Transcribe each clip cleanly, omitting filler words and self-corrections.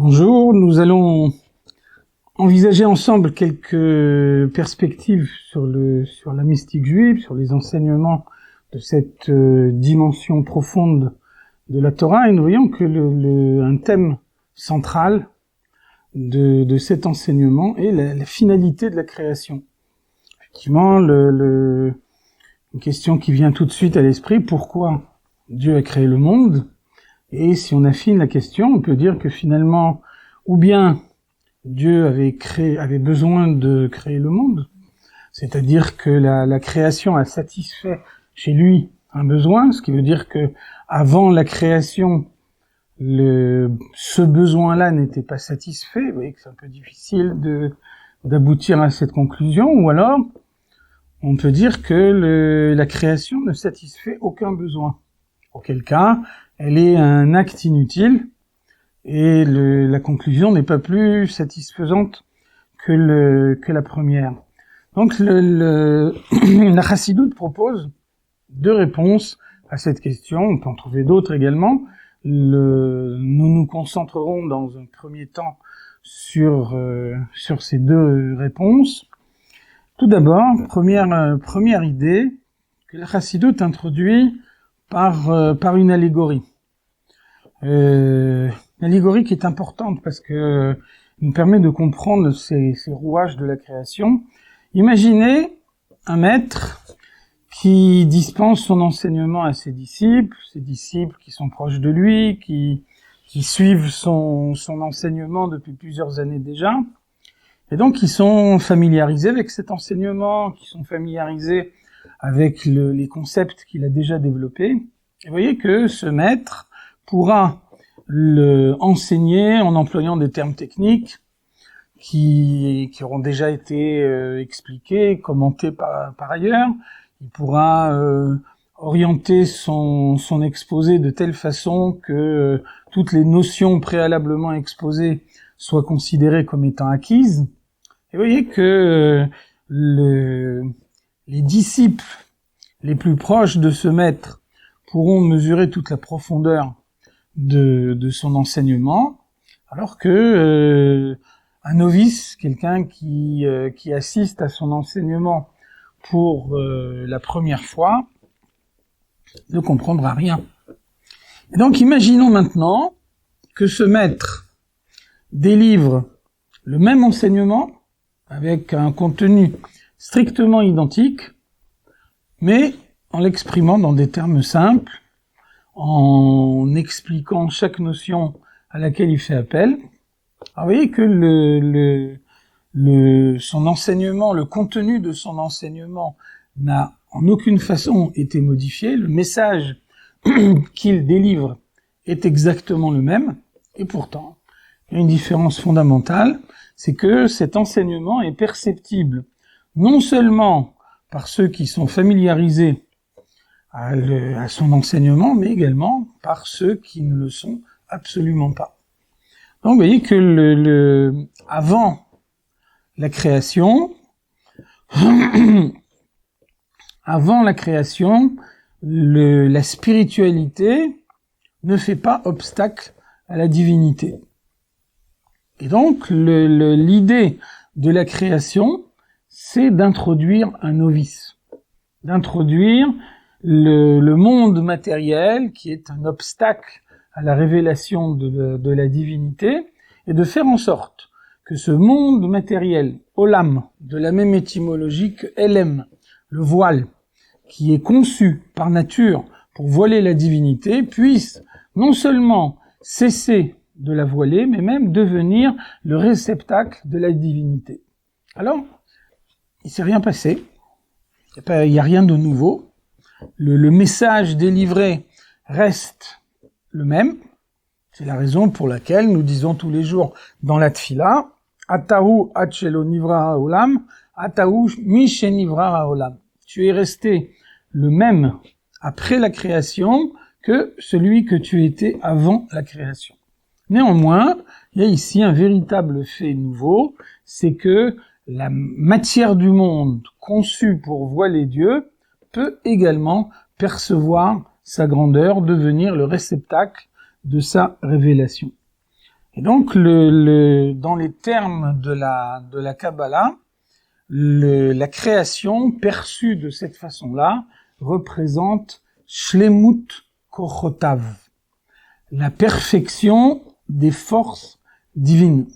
Bonjour, nous allons envisager ensemble quelques perspectives sur la mystique juive, sur les enseignements de cette dimension profonde de la Torah, et nous voyons que un thème central de cet enseignement est la finalité de la création. Effectivement, une question qui vient tout de suite à l'esprit, pourquoi Dieu a créé le monde? Et si on affine la question, on peut dire que finalement, ou bien Dieu avait besoin de créer le monde, c'est-à-dire que la création a satisfait chez lui un besoin, ce qui veut dire que avant la création, ce besoin-là n'était pas satisfait. Vous voyez que c'est un peu difficile d'aboutir à cette conclusion, ou alors on peut dire que la création ne satisfait aucun besoin. Auquel cas, elle est un acte inutile, et la conclusion n'est pas plus satisfaisante que la première. Donc la Chassidoute propose deux réponses à cette question. On peut en trouver d'autres également. Nous nous concentrerons dans un premier temps sur ces deux réponses. Tout d'abord, première idée que la Chassidoute introduit par une allégorie. L'allégorie qui est importante parce que nous permet de comprendre ces rouages de la création. Imaginez un maître qui dispense son enseignement à ses disciples qui sont proches de lui, qui suivent son enseignement depuis plusieurs années déjà, et donc qui sont familiarisés avec cet enseignement, qui sont familiarisés avec les concepts qu'il a déjà développés. Et vous voyez que ce maître pourra enseigner en employant des termes techniques qui auront déjà été expliqués, commentés par ailleurs. Il pourra orienter son exposé de telle façon que toutes les notions préalablement exposées soient considérées comme étant acquises. Et vous voyez que les disciples les plus proches de ce maître pourront mesurer toute la profondeur de son enseignement, alors que un novice, quelqu'un qui assiste à son enseignement pour la première fois, ne comprendra rien. Et donc imaginons maintenant que ce maître délivre le même enseignement avec un contenu strictement identique, mais en l'exprimant dans des termes simples, en expliquant chaque notion à laquelle il fait appel. Alors, vous voyez que son enseignement, le contenu de son enseignement n'a en aucune façon été modifié. Le message qu'il délivre est exactement le même, et pourtant, il y a une différence fondamentale, c'est que cet enseignement est perceptible non seulement par ceux qui sont familiarisés à son enseignement, mais également par ceux qui ne le sont absolument pas. Donc vous voyez que avant la création, la spiritualité ne fait pas obstacle à la divinité. Et donc l'idée de la création, c'est d'introduire un novice, d'introduire le monde matériel qui est un obstacle à la révélation de la divinité, et de faire en sorte que ce monde matériel, olam, de la même étymologie que elem, le voile, qui est conçu par nature pour voiler la divinité, puisse non seulement cesser de la voiler, mais même devenir le réceptacle de la divinité. Alors, il s'est rien passé, il n'y a rien de nouveau, le message délivré reste le même. C'est la raison pour laquelle nous disons tous les jours dans la tfila, Atahu ad shelo nivra haolam, Atahu mi shenivra haolam. Tu es resté le même après la création que celui que tu étais avant la création. Néanmoins, il y a ici un véritable fait nouveau, c'est que la matière du monde conçue pour voiler Dieu peut également percevoir sa grandeur, devenir le réceptacle de sa révélation. Et donc, dans les termes de la Kabbalah, la création perçue de cette façon-là représente Shlemut Kochotav, la perfection des forces divines.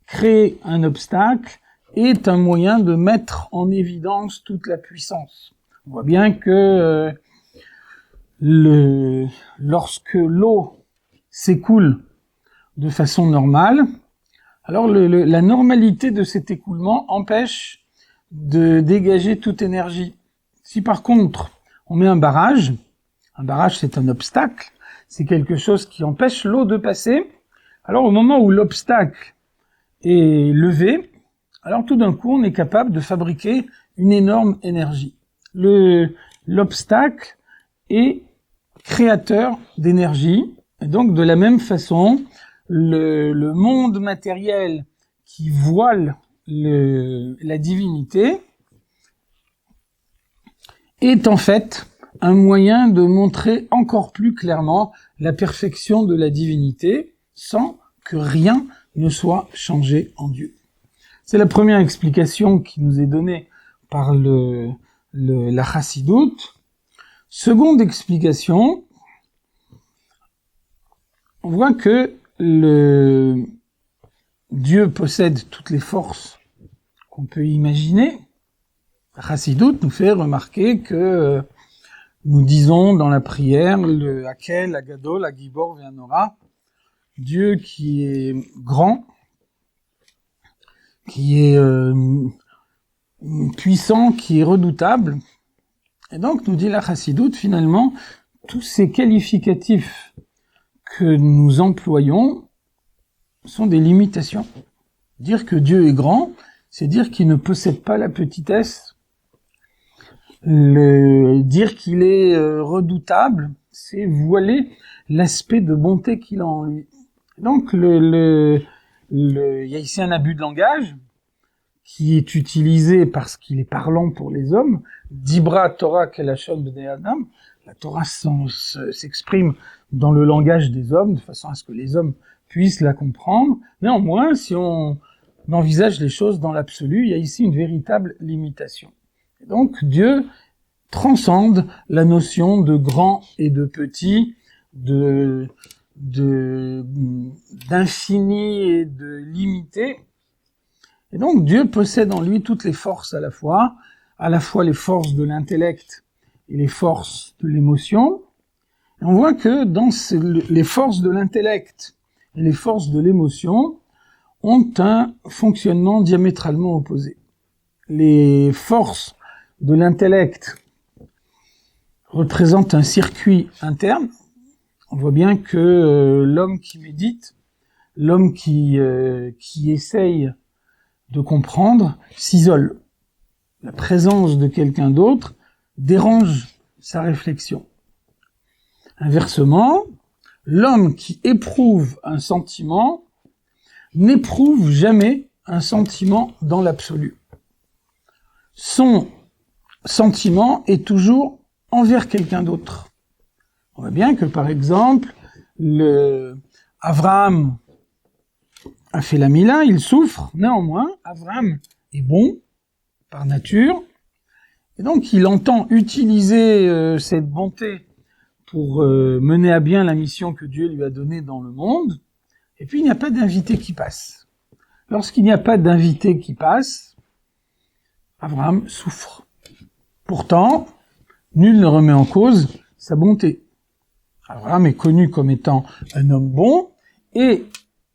Créer un obstacle est un moyen de mettre en évidence toute la puissance. On voit bien que lorsque l'eau s'écoule de façon normale, alors la normalité de cet écoulement empêche de dégager toute énergie. Si par contre on met un barrage c'est un obstacle, c'est quelque chose qui empêche l'eau de passer, alors au moment où l'obstacle est levé, alors tout d'un coup on est capable de fabriquer une énorme énergie. L'obstacle est créateur d'énergie, et donc de la même façon, le monde matériel qui voile la divinité est en fait un moyen de montrer encore plus clairement la perfection de la divinité sans que rien ne soit changé en Dieu. C'est la première explication qui nous est donnée par la Chassidoute. Seconde explication, on voit que Dieu possède toutes les forces qu'on peut imaginer. La Chassidoute nous fait remarquer que nous disons dans la prière le Hakel, Agadol, Agibor, Ve'anora, Dieu qui est grand, qui est puissant, qui est redoutable. Et donc, nous dit la Chassidoute, finalement, tous ces qualificatifs que nous employons sont des limitations. Dire que Dieu est grand, c'est dire qu'il ne possède pas la petitesse. Dire qu'il est redoutable, c'est voiler l'aspect de bonté qu'il a en lui. Donc, il y a ici un abus de langage qui est utilisé parce qu'il est parlant pour les hommes. Dibra Torah kelashon bnei Adam. La Torah s'exprime dans le langage des hommes, de façon à ce que les hommes puissent la comprendre. Néanmoins, si on envisage les choses dans l'absolu, il y a ici une véritable limitation. Et donc, Dieu transcende la notion de grand et de petit, d'infini et de limité. Et donc, Dieu possède en lui toutes les forces à la fois les forces de l'intellect et les forces de l'émotion. Et on voit que dans les forces de l'intellect et les forces de l'émotion ont un fonctionnement diamétralement opposé. Les forces de l'intellect représentent un circuit interne. On voit bien que l'homme qui médite, l'homme qui essaye de comprendre, s'isole. La présence de quelqu'un d'autre dérange sa réflexion. Inversement, l'homme qui éprouve un sentiment n'éprouve jamais un sentiment dans l'absolu. Son sentiment est toujours envers quelqu'un d'autre. On voit bien que, par exemple, Abraham a fait la Mila, il souffre, néanmoins, Abraham est bon par nature, et donc il entend utiliser cette bonté pour mener à bien la mission que Dieu lui a donnée dans le monde, et puis il n'y a pas d'invité qui passe. Lorsqu'il n'y a pas d'invité qui passe, Abraham souffre. Pourtant, nul ne remet en cause sa bonté. Abraham est connu comme étant un homme bon, et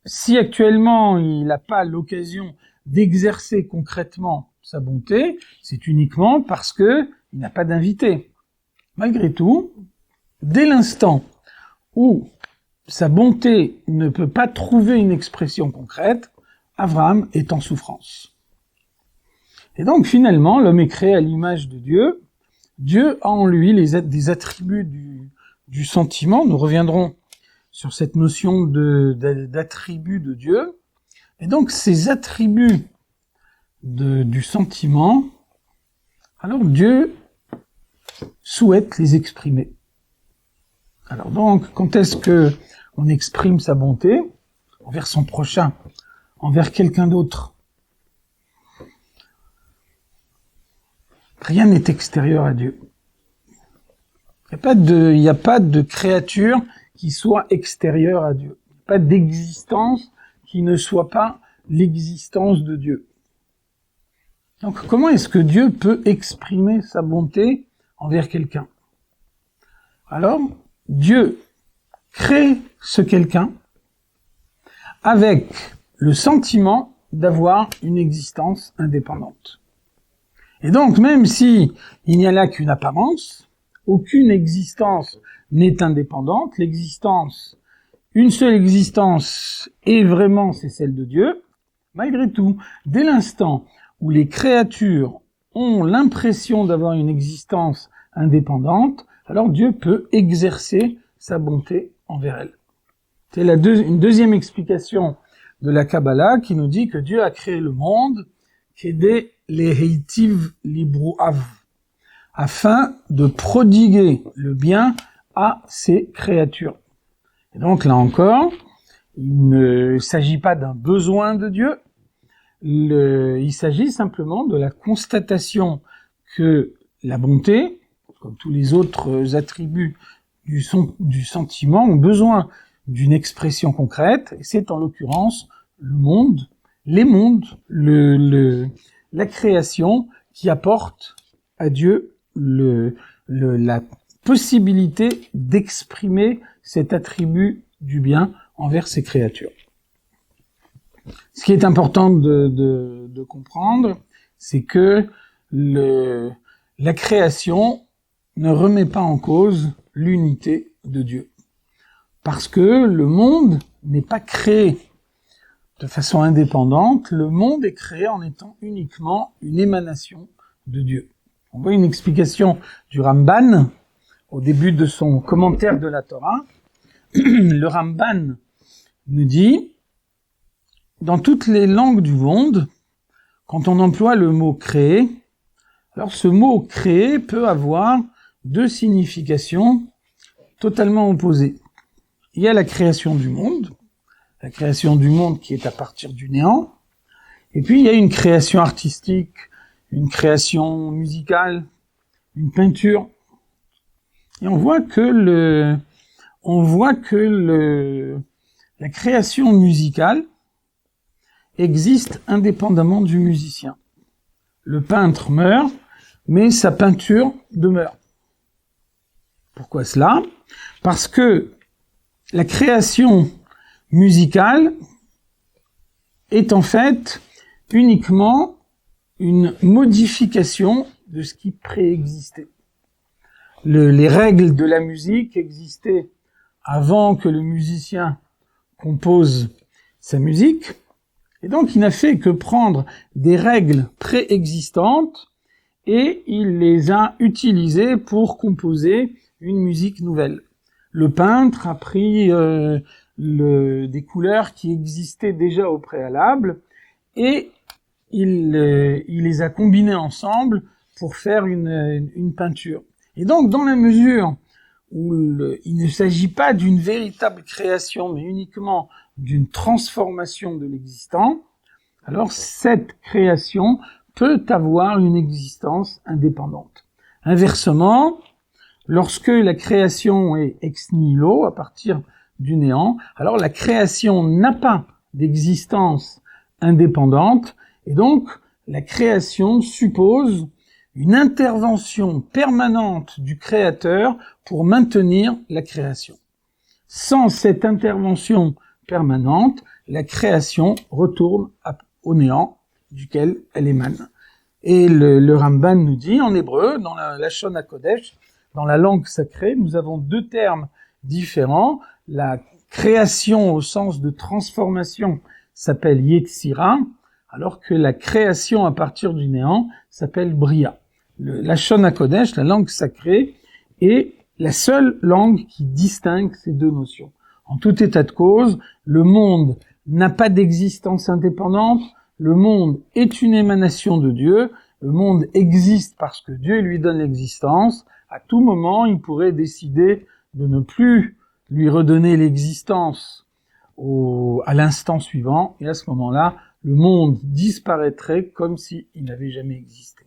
si actuellement il n'a pas l'occasion d'exercer concrètement sa bonté, c'est uniquement parce que il n'a pas d'invité. Malgré tout, dès l'instant où sa bonté ne peut pas trouver une expression concrète, Abraham est en souffrance. Et donc finalement, l'homme est créé à l'image de Dieu. Dieu a en lui des attributs du sentiment. Nous reviendrons sur cette notion d'attributs de Dieu. Et donc ces attributs du sentiment, alors Dieu souhaite les exprimer. Alors donc, quand est-ce que on exprime sa bonté envers son prochain, envers quelqu'un d'autre. Rien n'est extérieur à Dieu. Il n'y a pas de créature qui soit extérieure à Dieu. Il n'y a pas d'existence qui ne soit pas l'existence de Dieu. Donc comment est-ce que Dieu peut exprimer sa bonté envers quelqu'un? Alors, Dieu crée ce quelqu'un avec le sentiment d'avoir une existence indépendante. Et donc, même si il n'y a là qu'une apparence, aucune existence n'est indépendante, une seule existence est vraiment, c'est celle de Dieu. Malgré tout, dès l'instant où les créatures ont l'impression d'avoir une existence indépendante, alors Dieu peut exercer sa bonté envers elles. C'est une deuxième explication de la Kabbalah qui nous dit que Dieu a créé le monde, qu'aider les heitiv libruav, afin de prodiguer le bien à ses créatures. Et donc là encore, il ne s'agit pas d'un besoin de Dieu, il s'agit simplement de la constatation que la bonté, comme tous les autres attributs du sentiment, ont besoin d'une expression concrète, et c'est en l'occurrence le monde, les mondes, la création qui apporte à Dieu la possibilité d'exprimer cet attribut du bien envers ses créatures. Ce qui est important de comprendre, c'est que la création ne remet pas en cause l'unité de Dieu. Parce que le monde n'est pas créé de façon indépendante, le monde est créé en étant uniquement une émanation de Dieu. On voit une explication du Ramban au début de son commentaire de la Torah. Le Ramban nous dit, dans toutes les langues du monde, quand on emploie le mot créer, alors ce mot créer peut avoir deux significations totalement opposées. Il y a la création du monde qui est à partir du néant, et puis il y a une création artistique, une création musicale, une peinture. Et on voit que la création musicale existe indépendamment du musicien. Le peintre meurt, mais sa peinture demeure. Pourquoi cela? Parce que la création musicale est en fait uniquement une modification de ce qui préexistait. Les règles de la musique existaient avant que le musicien compose sa musique, et donc il n'a fait que prendre des règles préexistantes et il les a utilisées pour composer une musique nouvelle. Le peintre a pris des couleurs qui existaient déjà au préalable et il les a combinées ensemble pour faire une peinture. Et donc, dans la mesure où il ne s'agit pas d'une véritable création, mais uniquement d'une transformation de l'existant, alors cette création peut avoir une existence indépendante. Inversement, lorsque la création est ex nihilo, à partir du néant, alors la création n'a pas d'existence indépendante, et donc la création suppose une intervention permanente du créateur pour maintenir la création. Sans cette intervention permanente, la création retourne au néant duquel elle émane. Et le Ramban nous dit, en hébreu, dans la Lashon HaKodesh, dans la langue sacrée, nous avons deux termes différents. La création au sens de transformation s'appelle Yetzira, alors que la création à partir du néant s'appelle Bria. La Lashon HaKodesh, la langue sacrée, est la seule langue qui distingue ces deux notions. En tout état de cause, le monde n'a pas d'existence indépendante, le monde est une émanation de Dieu, le monde existe parce que Dieu lui donne l'existence. À tout moment, il pourrait décider de ne plus lui redonner l'existence à l'instant suivant, et à ce moment-là, le monde disparaîtrait comme s'il n'avait jamais existé.